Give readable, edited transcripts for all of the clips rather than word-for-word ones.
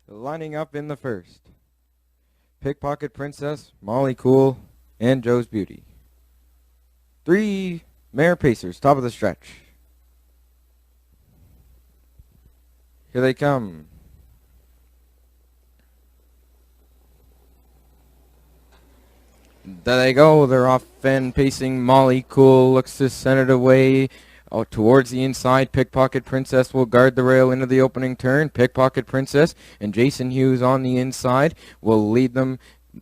Lining up in the first. Pickpocket Princess, Molly Cool, and Joe's Beauty. 3 mare pacers, top of the stretch. Here they come. There they go. They're off and pacing. Molly Cool looks to send it away towards the inside. Pickpocket Princess will guard the rail into the opening turn. Pickpocket Princess and Jason Hughes on the inside will lead them.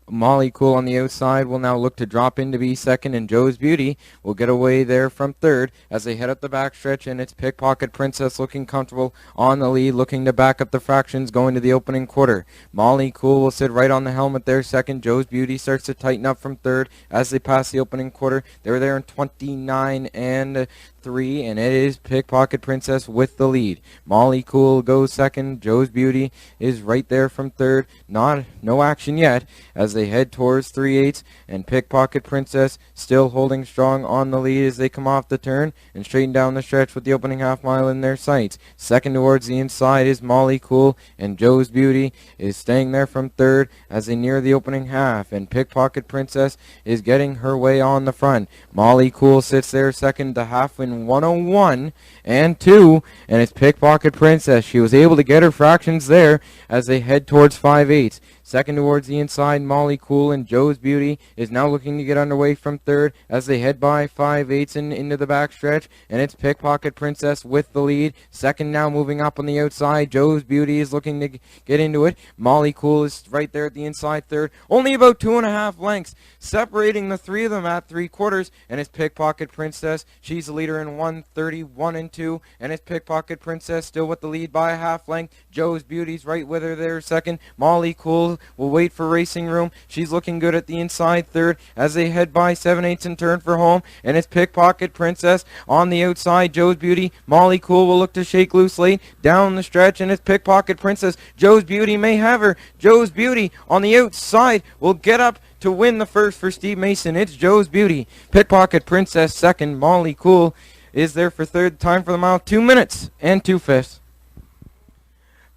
Molly Cool on the outside will now look to drop in to be second, and Joe's Beauty will get away there from third as they head up the backstretch, and it's Pickpocket Princess looking comfortable on the lead, looking to back up the fractions going to the opening quarter. Molly Cool will sit right on the helmet there second. Joe's Beauty starts to tighten up from third as they pass the opening quarter. They're there in 29 and 3, and it is Pickpocket Princess with the lead. Molly Cool goes second. Joe's Beauty is right there from third. No action yet as they head towards 3/8, and Pickpocket Princess still holding strong on the lead as they come off the turn and straighten down the stretch with the opening half mile in their sights. Second towards the inside is Molly Cool, and Joe's Beauty is staying there from third as they near the opening half, and Pickpocket Princess is getting her way on the front. Molly Cool sits there second, the half in 101 and 2, and it's Pickpocket Princess. She was able to get her fractions there as they head towards 5/8. Second towards the inside, Molly Cool, and Joe's Beauty is now looking to get underway from third as they head by 5/8 and into the backstretch, and it's Pickpocket Princess with the lead. Second now moving up on the outside. Joe's Beauty is looking to get into it. Molly Cool is right there at the inside third. Only about 2.5 lengths separating the three of them at 3/4, and it's Pickpocket Princess. She's the leader in 1:31 and 2, and it's Pickpocket Princess still with the lead by a half length. Joe's Beauty's right with her there second. Molly Cool will wait for racing room. She's looking good at the inside third as they head by 7/8 and turn for home, and it's Pickpocket Princess on the outside. Joe's Beauty, Molly Cool will look to shake loose late down the stretch, and it's Pickpocket Princess. Joe's Beauty may have her. Joe's Beauty on the outside will get up to win the first for Steve Mason. It's Joe's Beauty. Pickpocket Princess second. Molly Cool is there for third. Time for the mile, 2 minutes and 2/5.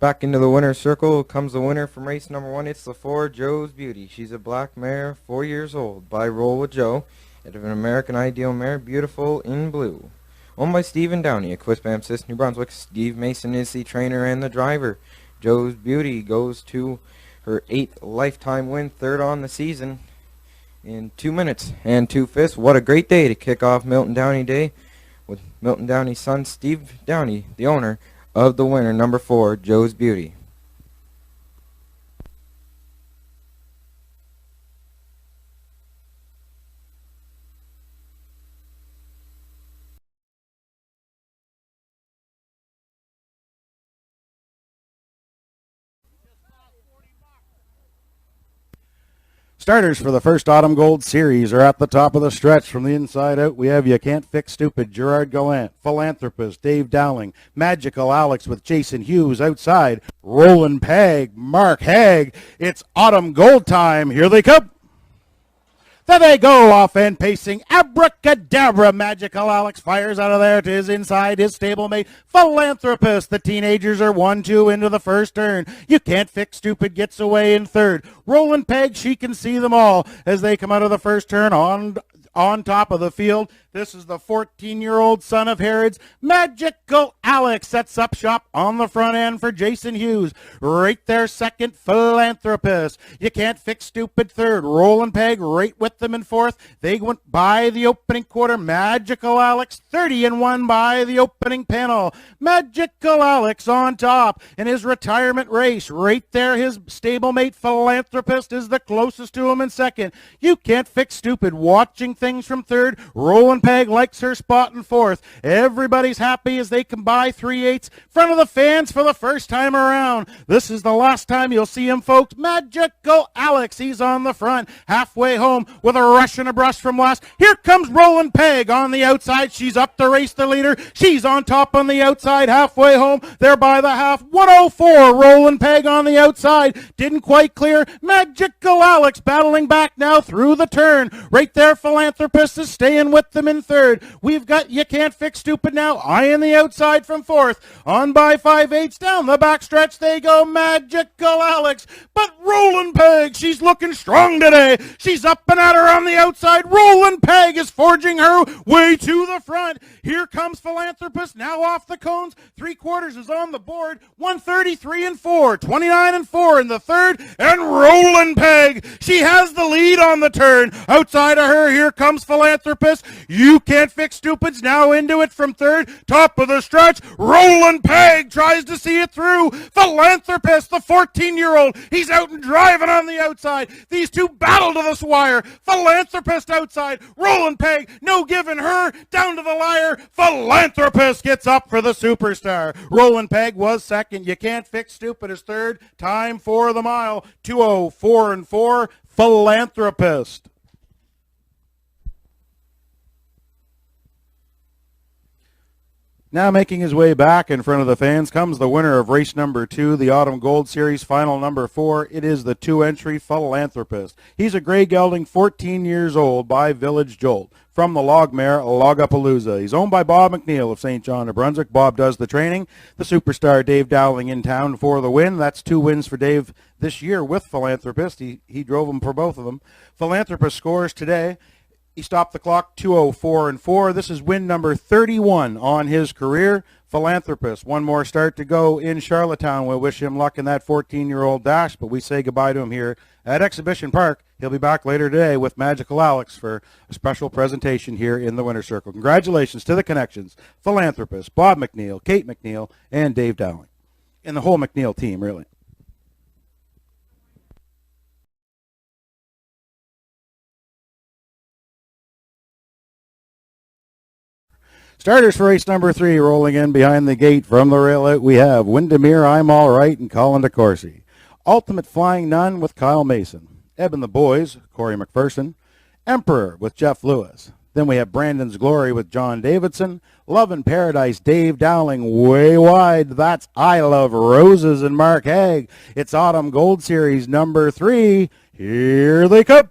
Back into the winner's circle comes the winner from race number 1. It's the 4, Joe's Beauty. She's a black mare, 4 years old, by Roll with Joe. It's an American Ideal mare, beautiful in blue. Owned by Steve and Downey, Equip Sis, New Brunswick. Steve Mason is the trainer and the driver. Joe's Beauty goes to her 8th lifetime win, 3rd on the season, in 2 minutes and 2/5. What a great day to kick off Milton Downey Day with Milton Downey's son, Steve Downey, the owner of the winner, number 4, Joe's Beauty. Starters for the first Autumn Gold Series are at the top of the stretch. From the inside out, we have You Can't Fix Stupid, Gerard Gallant, Philanthropist, Dave Dowling, Magical Alex with Jason Hughes outside, Roland Peg, Mark Haig. It's Autumn Gold time. Here they come. There they go, off and pacing. Abracadabra. Magical Alex fires out of there to his inside, his stablemate, Philanthropist. The teenagers are 1-2 into the first turn. You Can't Fix Stupid gets away in third. Roland Peg, she can see them all as they come out of the first turn on top of the field. This is the 14-year-old son of Herod's. Magical Alex sets up shop on the front end for Jason Hughes. Right there second, Philanthropist. You Can't Fix Stupid third. Roland Peg right with them in fourth. They went by the opening quarter. Magical Alex 30-1 by the opening panel. Magical Alex on top in his retirement race. Right there his stablemate Philanthropist is the closest to him in second. You Can't Fix Stupid watching things from third. Roland Peg likes her spot in fourth. Everybody's happy as they come by 3/8 front of the fans for the first time around. This is the last time you'll see him, folks. Magical Alex, he's on the front, halfway home with a rush and a brush from last. Here comes Roland Peg on the outside. She's up to race the leader. She's on top on the outside, halfway home. There by the half. 104. Roland Peg on the outside. Didn't quite clear. Magical Alex battling back now through the turn. Right there, Philanthropist Philanthropist is staying with them in third. We've got You Can't Fix Stupid now eyeing the outside from fourth. On by 5/8 down the backstretch they go. Magical Alex, but Rollin' Peg, she's looking strong today. She's up and at her on the outside. Rollin' Peg is forging her way to the front. Here comes Philanthropist now off the cones. 3/4 is on the board. 133 and 4, 29 and 4 in the third, and Rollin' Peg, she has the lead on the turn. Outside of her, here comes Philanthropist. You Can't Fix Stupid's now into it from third. Top of the stretch, Rollin' Peg tries to see it through. Philanthropist, the 14-year-old, he's out and driving on the outside. These two battle to this wire. Philanthropist outside, Rollin' Peg, no giving her, down to the wire. Philanthropist gets up for the superstar. Rollin' Peg was second. You Can't Fix Stupid is third. Time for the mile, 2:04 and 4. Philanthropist. Now making his way back in front of the fans comes the winner of race number 2, the Autumn Gold Series, final number 4. It is the 2-entry Philanthropist. He's a gray gelding, 14 years old, by Village Jolt, from the log mare Logapalooza. He's owned by Bob McNeil of St. John, New Brunswick. Bob does the training. The superstar Dave Dowling in town for the win. That's 2 wins for Dave this year with Philanthropist. He drove him for both of them. Philanthropist scores today. He stopped the clock, 2:04 and 4. This is win number 31 on his career. Philanthropist, one more start to go in Charlottetown. We'll wish him luck in that 14-year-old dash, but we say goodbye to him here at Exhibition Park. He'll be back later today with Magical Alex for a special presentation here in the Winner's Circle. Congratulations to the connections, Philanthropist, Bob McNeil, Kate McNeil, and Dave Dowling, and the whole McNeil team, really. Starters for race number 3, rolling in behind the gate from the rail out, we have Windermere, I'm All Right, and Colin DeCourcy. Ultimate Flying Nun with Kyle Mason. Ebb and the Boys, Corey McPherson. Emperor with Jeff Lewis. Then we have Brandon's Glory with John Davidson. Love in Paradise, Dave Dowling, way wide. That's I Love Roses and Mark Haig. It's Autumn Gold Series number 3. Here they come.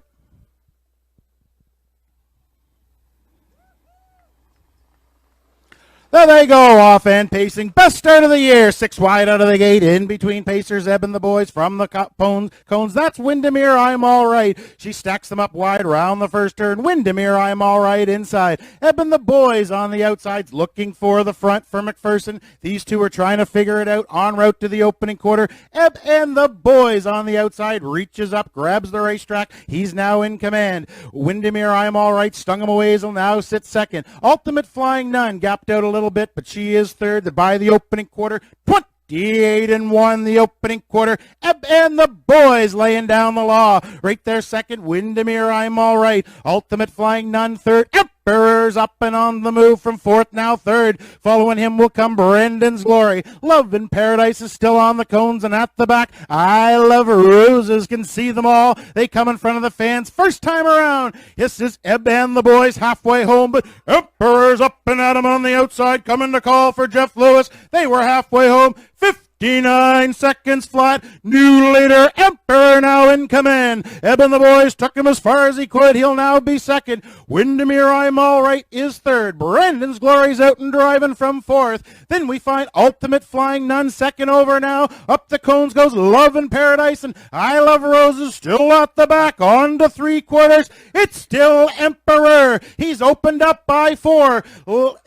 There they go, off and pacing. Best start of the year. 6 wide out of the gate. In between pacers, Ebb and the Boys from the cones. That's Windermere, I'm All Right. She stacks them up wide round the first turn. Windermere, I'm All Right inside. Ebb and the Boys on the outsides looking for the front for McPherson. These two are trying to figure it out en route to the opening quarter. Ebb and the Boys on the outside reaches up, grabs the racetrack. He's now in command. Windermere, I'm All Right, stung him away. He'll now sit second. Ultimate Flying Nun gapped out a little bit, but she is third by the opening quarter. 28 and 1 the opening quarter. Ebb and the Boys laying down the law. Right there second, Windermere, I'm All Right. Ultimate Flying Nun third. Emperor's up and on the move from fourth, now third. Following him will come Brendan's Glory. Love in Paradise is still on the cones, and at the back, I Love Roses can see them all. They come in front of the fans first time around. This is Ebb and the Boys halfway home, but Emperor's up and at him on the outside, coming to call for Jeff Lewis. They were halfway home. 59 seconds flat. New leader, Emperor now in command. Ebb and the Boys took him as far as he could. He'll now be second. Windermere, I'm All Right is third. Brandon's Glory's out and driving from fourth. Then we find Ultimate Flying Nun second over now. Up the cones goes Love in Paradise, and I Love Roses still at the back. On to 3/4. It's still Emperor. He's opened up by 4.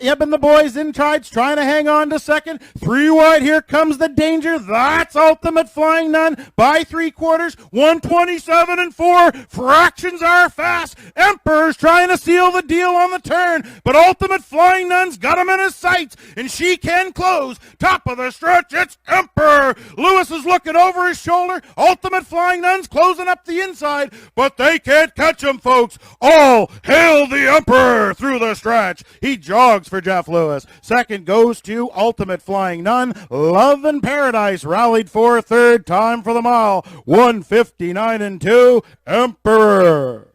Ebb and the Boys in charge, trying to hang on to second. 3 wide. Here comes the danger. That's Ultimate Flying Nun by 3/4. 127 and 4. Fractions are fast. Emperor's trying to seal the deal on the turn, but Ultimate Flying Nun's got him in his sights, and she can close. Top of the stretch, it's Emperor. Lewis is looking over his shoulder. Ultimate Flying Nun's closing up the inside, but they can't catch him, folks. All hail the Emperor through the stretch. He jogs for Jeff Lewis. Second goes to Ultimate Flying Nun. Love in Paradise rallied for third. Time for the mile, 159 and 2. Emperor.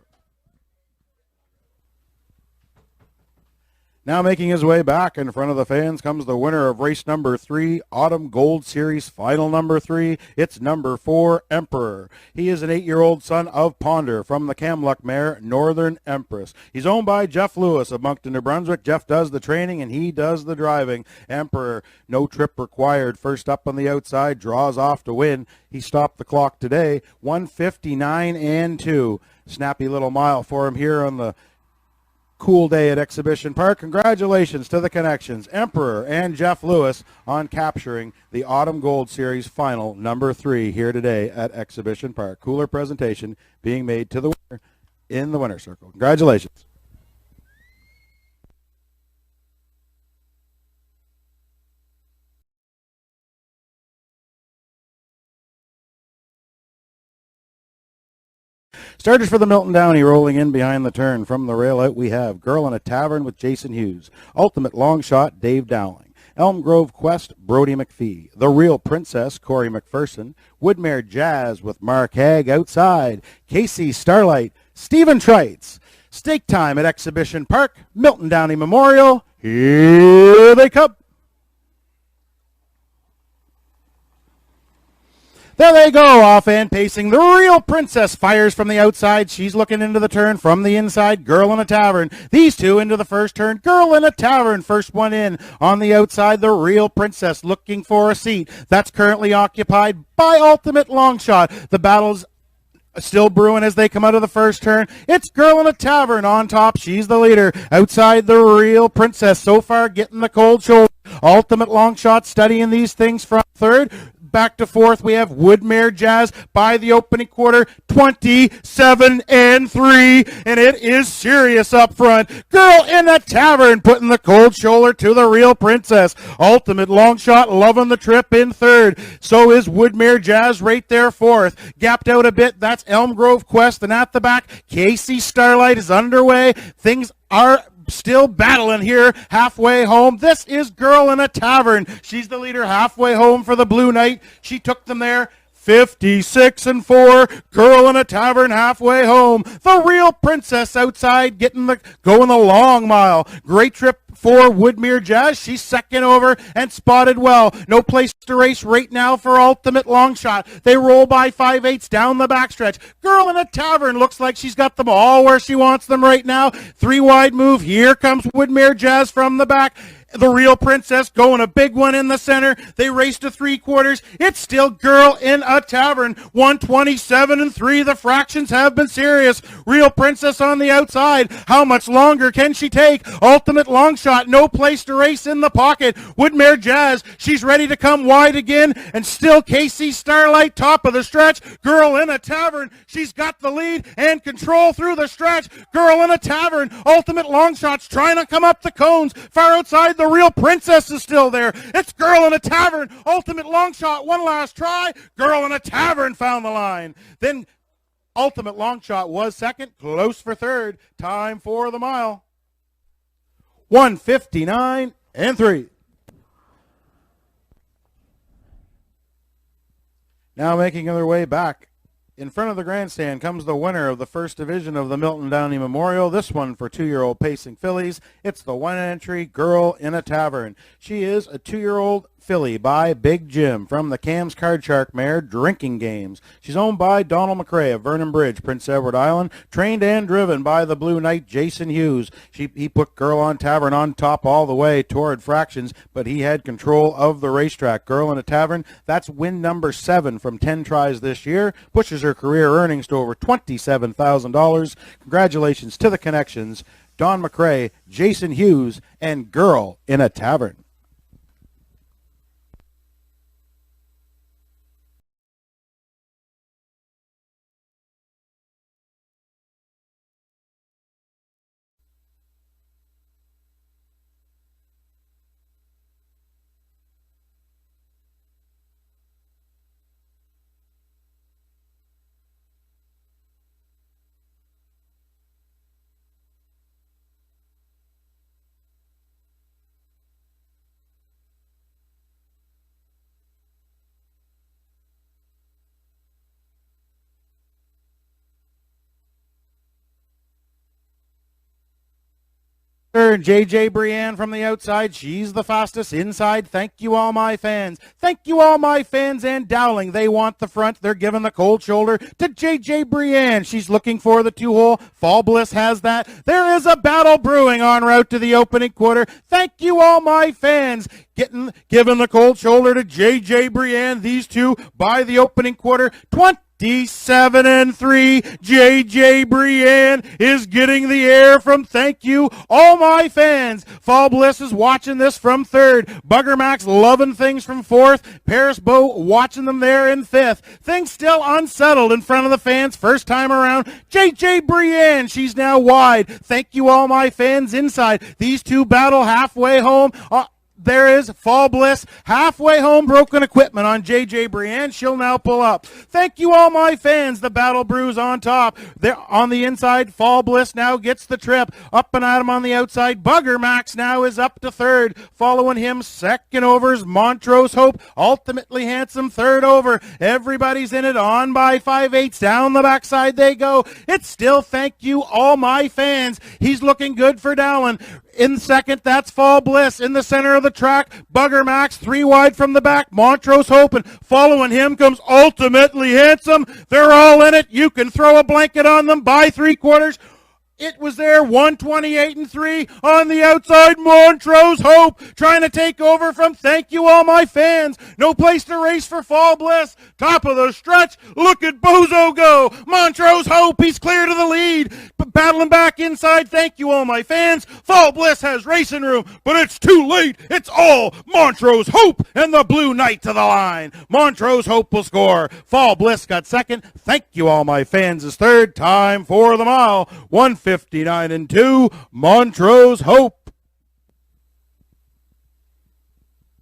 Now making his way back in front of the fans comes the winner of race number 3, Autumn Gold Series final number 3. It's number 4, Emperor. He is an 8-year-old son of Ponder from the Kamluk mare, Northern Empress. He's owned by Jeff Lewis of Moncton, New Brunswick. Jeff does the training and he does the driving. Emperor, no trip required. First up on the outside, draws off to win. He stopped the clock today, 1:59 and 2. Snappy little mile for him here on the cool day at Exhibition Park. Congratulations to the Connections, Emperor and Jeff Lewis, on capturing the Autumn Gold Series final number 3 here today at Exhibition Park. Cooler presentation being made to the winner in the winner's circle. Congratulations. Starters for the Milton Downey rolling in behind the turn. From the rail out we have Girl in a Tavern with Jason Hughes, Ultimate Long Shot Dave Dowling, Elm Grove Quest Brody McPhee, The Real Princess Corey McPherson, Woodmere Jazz with Mark Haig outside, Casey Starlight, Stephen Trites. Stake time at Exhibition Park, Milton Downey Memorial. Here they come. There they go, off and pacing. The Real Princess fires from the outside. She's looking into the turn from the inside. Girl in a Tavern. These two into the first turn. Girl in a Tavern. First one in on the outside. The Real Princess looking for a seat. That's currently occupied by Ultimate Longshot. The battle's still brewing as they come out of the first turn. It's Girl in a Tavern on top. She's the leader. Outside, the Real Princess so far getting the cold shoulder. Ultimate Longshot studying these things from third. Back to fourth, we have Woodmere Jazz by the opening quarter, 27 and 3, and it is serious up front. Girl in a Tavern putting the cold shoulder to the Real Princess. Ultimate Longshot loving the trip in third. So is Woodmere Jazz right there fourth. Gapped out a bit, that's Elm Grove Quest, and at the back, Casey Starlight is underway. Things are still battling here halfway home. This is Girl in a Tavern. She's the leader halfway home for the Blue Knight. She took them there 56 and 4. Girl in a Tavern halfway home. The Real Princess outside going the long mile. Great trip for Woodmere Jazz. She's second over and spotted well. No place to race right now for Ultimate Longshot. They roll by 5/8 down the backstretch. Girl in a Tavern looks like she's got them all where she wants them right now. 3 wide move. Here comes Woodmere Jazz from the back. The Real Princess going a big one in the center. They race to 3/4. It's still Girl in a Tavern. 127 and 3. The fractions have been serious. Real Princess on the outside. How much longer can she take? Ultimate Longshot. No place to race in the pocket. Woodmere Jazz. She's ready to come wide again. And still Casey Starlight top of the stretch. Girl in a Tavern. She's got the lead and control through the stretch. Girl in a Tavern. Ultimate Longshot's trying to come up the cones. Far outside, the Real Princess is still there. It's Girl in a Tavern. Ultimate Longshot, one last try. Girl in a Tavern found the line. Then Ultimate Longshot was second, close for third. Time for the mile. 1:59 and 3. Now making their way back. In front of the grandstand comes the winner of the first division of the Milton Downey Memorial. This one for 2-year-old pacing fillies. It's the one entry Girl in a Tavern. She is a 2-year-old filly by Big Jim from the Cam's Card Shark mare Drinking Games. She's owned by Donald McRae of Vernon Bridge, Prince Edward Island, trained and driven by the Blue Knight Jason Hughes. He put Girl on Tavern on top all the way toward fractions, but he had control of the racetrack. Girl in a Tavern, that's win number 7 from 10 tries this year, pushes her career earnings to over $27,000. Congratulations to the Connections, Don McRae, Jason Hughes, and Girl in a Tavern. Third, JJ Brienne from the outside. She's the fastest inside. Thank you, all my fans. Thank you, all my fans. And Dowling, they want the front. They're giving the cold shoulder to JJ Brienne. She's looking for the 2-hole. Fall Bliss has that. There is a battle brewing en route to the opening quarter. Thank you, all my fans. Giving the cold shoulder to JJ Brienne. These two by the opening quarter. 27-3. JJ Brienne is getting the air from Thank You, all my fans. Fall Bliss is watching this from third. Bugger Max loving things from fourth. Paris Bow watching them there in fifth. Things still unsettled in front of the fans first time around. JJ Brienne, she's now wide. Thank You, all my fans inside. These two battle halfway home. There is Fall Bliss halfway home, broken equipment on JJ Brienne. She'll now pull up. Thank you, all my fans. The battle brews on top. They're on the inside. Fall Bliss now gets the trip. Up and at him on the outside. Bugger Max now is up to third. Following him, second over is Montrose Hope. Ultimately Handsome third over. Everybody's in it on by 5/8. Down the backside they go. It's still Thank You, all my fans. He's looking good for Dowling. In second, that's Fall Bliss. In the center of the track, Bugger Max, 3 wide from the back. Montrose Hope, and following him comes Ultimately Handsome. They're all in it. You can throw a blanket on them by 3/4. It was there, 128-3 on the outside. Montrose Hope trying to take over from Thank You, all my fans. No place to race for Fall Bliss. Top of the stretch. Look at Bozo go. Montrose Hope, he's clear to the lead. But battling back inside, Thank You, all my fans. Fall Bliss has racing room, but it's too late. It's all Montrose Hope and the Blue Knight to the line. Montrose Hope will score. Fall Bliss got second. Thank You, all my fans is third. Time for the mile. 1:59-2, Montrose Hope.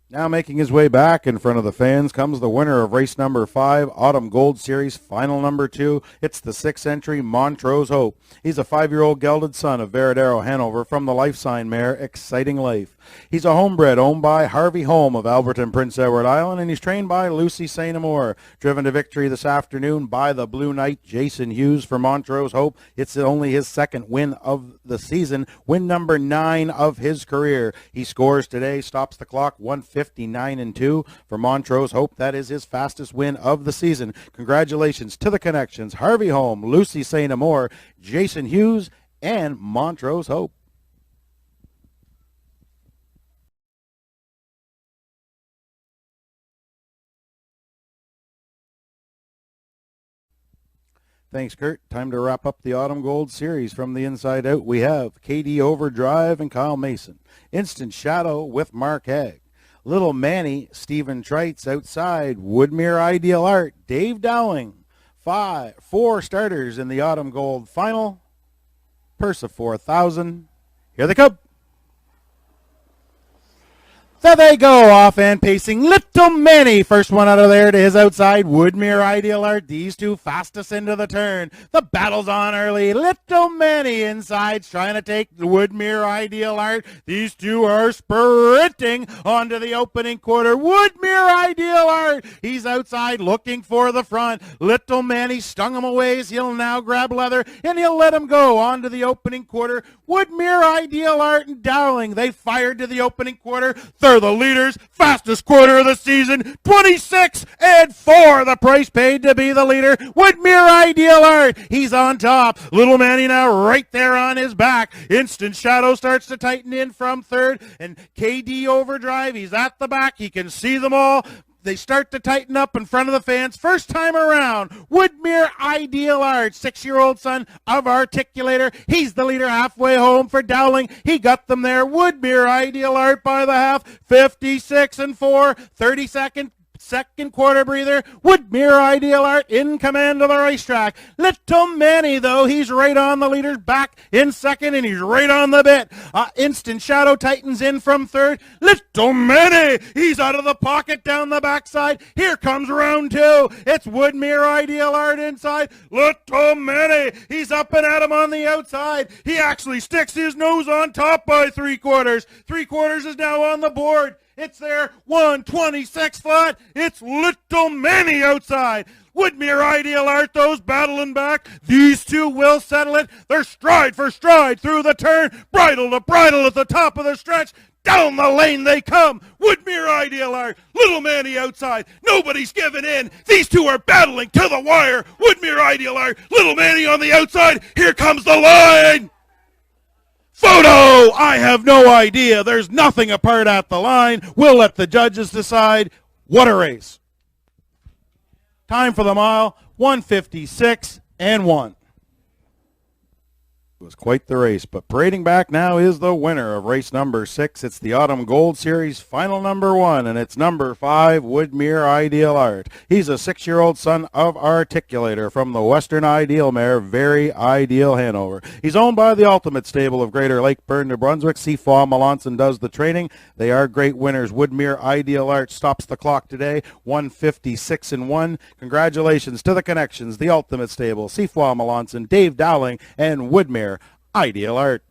Now making his way back in front of the fans comes the winner of race number 5, Autumn Gold Series, final number 2. It's the 6th entry, Montrose Hope. He's a 5-year-old gelded son of Veradero Hanover from the life sign mare Exciting Life. He's a homebred owned by Harvey Holm of Alberton, Prince Edward Island, and he's trained by Lucy St. Amour. Driven to victory this afternoon by the Blue Knight, Jason Hughes for Montrose Hope. It's only his second win of the season, win number 9 of his career. He scores today, stops the clock, 1:59-2 for Montrose Hope. That is his fastest win of the season. Congratulations to the connections, Harvey Holm, Lucy St. Amour, Jason Hughes, and Montrose Hope. Thanks, Kurt. Time to wrap up the Autumn Gold Series. From the inside out, we have KD Overdrive and Kyle Mason. Instant Shadow with Mark Haig. Little Manny, Stephen Treitz outside. Woodmere Ideal Art, Dave Dowling. 4 starters in the Autumn Gold final. Purse of $4,000. Here they come. There they go, off and pacing. Little Manny, first one out of there to his outside. Woodmere Ideal Art, these two fastest into the turn. The battle's on early. Little Manny inside, trying to take the Woodmere Ideal Art. These two are sprinting onto the opening quarter. Woodmere Ideal Art, he's outside looking for the front. Little Manny stung him away. He'll now grab leather, and he'll let him go onto the opening quarter. Woodmere Ideal Art and Dowling, they fired to the opening quarter. They're the leaders. Fastest quarter of the season. 26-4. The price paid to be the leader. Woodmere Ideal Art. He's on top. Little Manny now right there on his back. Instant Shadow starts to tighten in from third. And KD Overdrive, he's at the back. He can see them all. They start to tighten up in front of the fans. First time around, Woodmere Ideal Art, 6-year-old son of Articulator. He's the leader halfway home for Dowling. He got them there. Woodmere Ideal Art by the half, 56-4, 32nd. Second quarter breather, Woodmere Ideal Art in command of the racetrack. Little Manny, though, he's right on the leader's back in second, and he's right on the bit. Instant Shadow tightens in from third. Little Manny, he's out of the pocket down the backside. Here comes round 2. It's Woodmere Ideal Art inside. Little Manny, he's up and at him on the outside. He actually sticks his nose on top by 3/4. 3/4 is now on the board. It's there, 126 flat. It's Little Manny outside. Woodmere Ideal Art, those battling back. These two will settle it. They're stride for stride through the turn. Bridle to bridle at the top of the stretch. Down the lane they come. Woodmere Ideal Art. Little Manny outside. Nobody's giving in. These two are battling to the wire. Woodmere Ideal Art. Little Manny on the outside. Here comes the line. Photo! I have no idea. There's nothing apart at the line. We'll let the judges decide. What a race. Time for the mile, 1:56 and 1. It was quite the race, but parading back now is the winner of race number 6. It's the Autumn Gold Series final number 1, and it's number 5, Woodmere Ideal Art. He's a 6-year-old son of Articulator from the Western Ideal mare, Very Ideal Hanover. He's owned by the Ultimate Stable of Greater Lakeburn, New Brunswick. Seafaw Melanson does the training. They are great winners. Woodmere Ideal Art stops the clock today, 1:56 and 1. Congratulations to the connections, the Ultimate Stable, Seafaw Melanson, Dave Dowling, and Woodmere Ideal Art.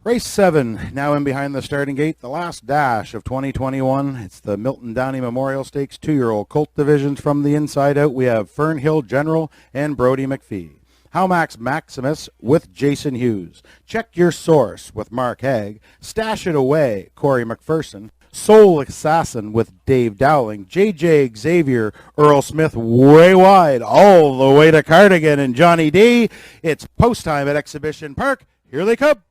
Race 7, now in behind the starting gate, the last dash of 2021. It's the Milton Downey Memorial Stakes 2-year-old colt divisions. From the inside out, we have Fernhill General and Brody McPhee. Howmax Maximus with Jason Hughes. Check Your Source with Mark Haig. Stash It Away, Corey McPherson. Soul Assassin with Dave Dowling. JJ Xavier, Earl Smith way wide, all the way to Cardigan and Johnny D. It's post time at Exhibition Park. Here they come.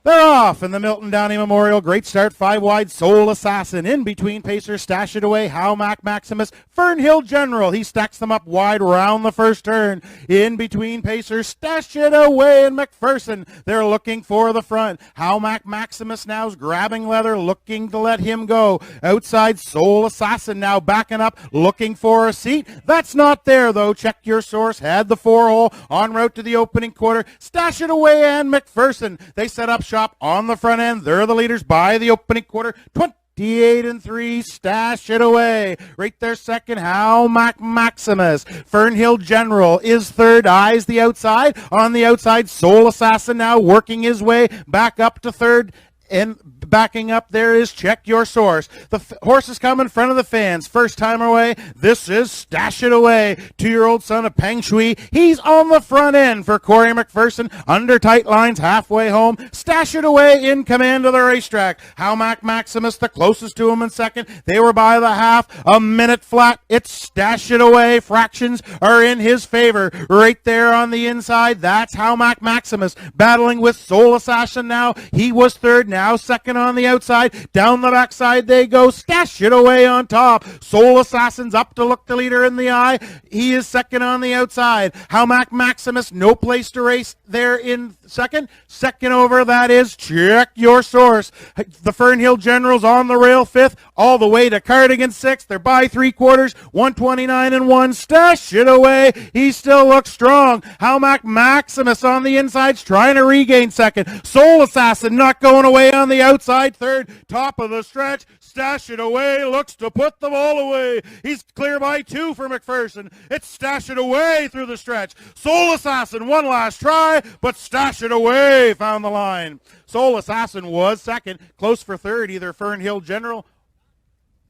They're off in the Milton Downey Memorial. Great start, 5 wide. Soul Assassin in between Pacer. Stash It Away. Howmax Maximus. Fernhill General. He stacks them up wide around the first turn. In between Pacer. Stash It Away and McPherson. They're looking for the front. Howmax Maximus now's grabbing leather, looking to let him go. Outside Soul Assassin now backing up, looking for a seat. That's not there though. Check Your Source had the 4-hole en route to the opening quarter. Stash It Away and McPherson. They set up shop on the front end. They're the leaders by the opening quarter. 28 and 3, Stash It Away. Right there second, Howmax Maximus. Fernhill General is third, eyes the outside. On the outside, Soul Assassin now working his way back up to third. And backing up there is Check Your Source. The horses come in front of the fans. First time away, this is Stash It Away. 2-year-old son of Peng Shui. He's on the front end for Corey McPherson. Under tight lines, halfway home. Stash It Away in command of the racetrack. Howmax Maximus, the closest to him in second. They were by the half. A minute flat. It's Stash It Away. Fractions are in his favor. Right there on the inside, that's Howmax Maximus battling with Soul Assassin now. He was third. Now second on the outside. Down the backside they go. Stash It Away on top. Soul Assassin's up to look the leader in the eye. He is second on the outside. Howmax Maximus, no place to race there in second. Second over, that is Check Your Source. The Fernhill General's on the rail fifth. All the way to Cardigan sixth. They're by 3/4. 129 and 1. Stash It Away. He still looks strong. Howmax Maximus on the inside's trying to regain second. Soul Assassin not going away on the outside third. Top of the stretch. Stash It Away looks to put the ball away. He's clear by 2 for McPherson. It's Stash It Away through the stretch. Soul Assassin one last try, but Stash It Away found the line. Soul Assassin was second. Close for third, either Fernhill General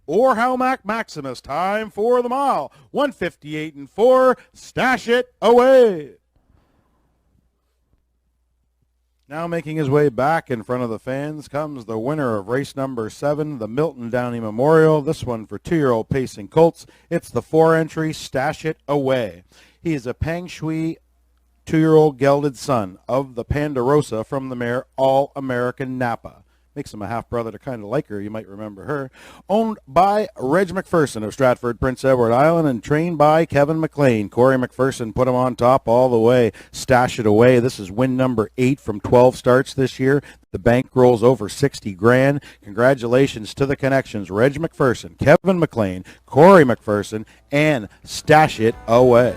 or Howmax Maximus. Time for the mile. 1:58 and 4. Stash It Away. Now making his way back in front of the fans comes the winner of race number 7, the Milton Downey Memorial. This one for 2-year-old pacing colts. It's the 4-entry Stash It Away. He is a Peng Shui 2-year-old gelded son of the Ponderosa from the mare All-American Napa. Makes him a half-brother to kind of like her. You might remember her. Owned by Reg McPherson of Stratford, Prince Edward Island, and trained by Kevin McLean. Corey McPherson put him on top all the way. Stash It Away. This is win number 8 from 12 starts this year. The bank rolls over 60 grand. Congratulations to the connections. Reg McPherson, Kevin McLean, Corey McPherson, and Stash It Away.